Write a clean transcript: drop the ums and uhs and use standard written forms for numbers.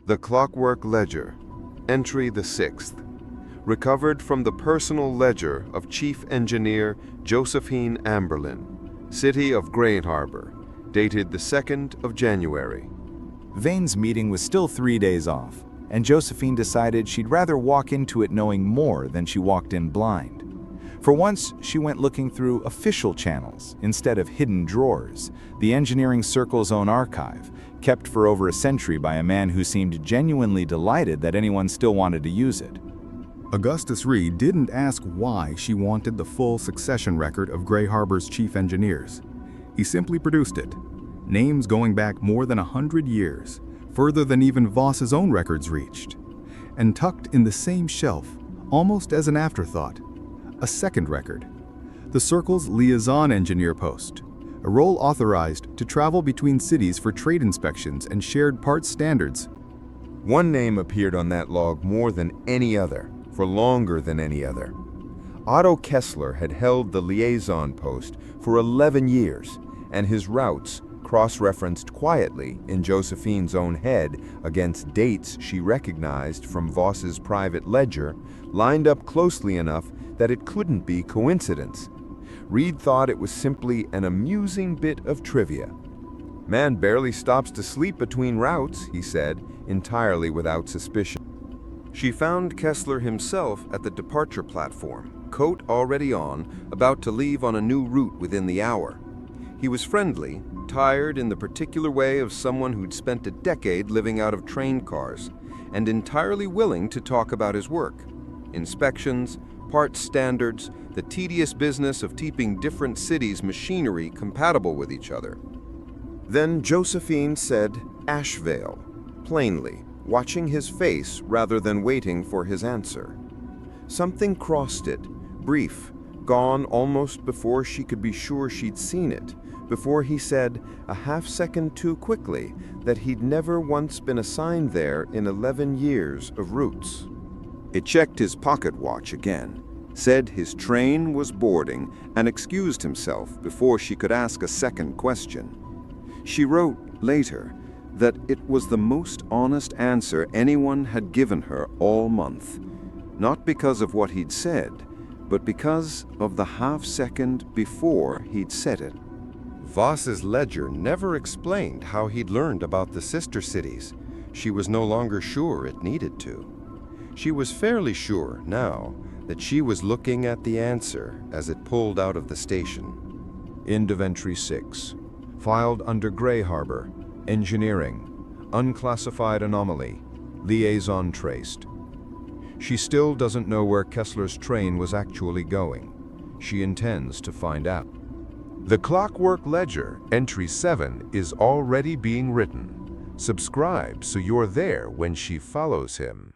The Clockwork Ledger, entry the 6th, recovered from the personal ledger of Chief Engineer Josephine Amberlyn, City of Greyharbor, dated the 2nd of January. Vane's meeting was still 3 days off, and Josephine decided she'd rather walk into it knowing more than she walked in blind. For once, she went looking through official channels instead of hidden drawers, the engineering circle's own archive, kept for over a century by a man who seemed genuinely delighted that anyone still wanted to use it. Augustus Reed didn't ask why she wanted the full succession record of Greyharbor's chief engineers. He simply produced it. Names going back more than 100 years, further than even Voss's own records reached. And tucked in the same shelf, almost as an afterthought, a second record. The Circle's Liaison engineer post, a role authorized to travel between cities for trade inspections and shared parts standards. One name appeared on that log more than any other, for longer than any other. Otto Kessler had held the Liaison post for 11 years, and his routes, cross-referenced quietly in Josephine's own head against dates she recognized from Voss's private ledger, lined up closely enough that it couldn't be coincidence. Reed thought it was simply an amusing bit of trivia. "Man barely stops to sleep between routes," he said, entirely without suspicion. She found Kessler himself at the departure platform, coat already on, about to leave on a new route within the hour. He was friendly, tired in the particular way of someone who'd spent a decade living out of train cars, and entirely willing to talk about his work. Inspections, parts standards, the tedious business of keeping different cities' machinery compatible with each other. Then Josephine said Ashevale, plainly, watching his face rather than waiting for his answer. Something crossed it, brief, gone almost before she could be sure she'd seen it, before he said, a half-second too quickly, that he'd never once been assigned there in 11 years of routes. It checked his pocket watch again, said his train was boarding, and excused himself before she could ask a second question. She wrote later that it was the most honest answer anyone had given her all month, not because of what he'd said, but because of the half-second before he'd said it. Voss's ledger never explained how he'd learned about the sister cities. She was no longer sure it needed to. She was fairly sure now that she was looking at the answer as it pulled out of the station. End of entry 6. Filed under Greyharbor, engineering, unclassified anomaly, liaison traced. She still doesn't know where Kessler's train was actually going. She intends to find out. The Clockwork Ledger, entry 7, is already being written. Subscribe so you're there when she follows him.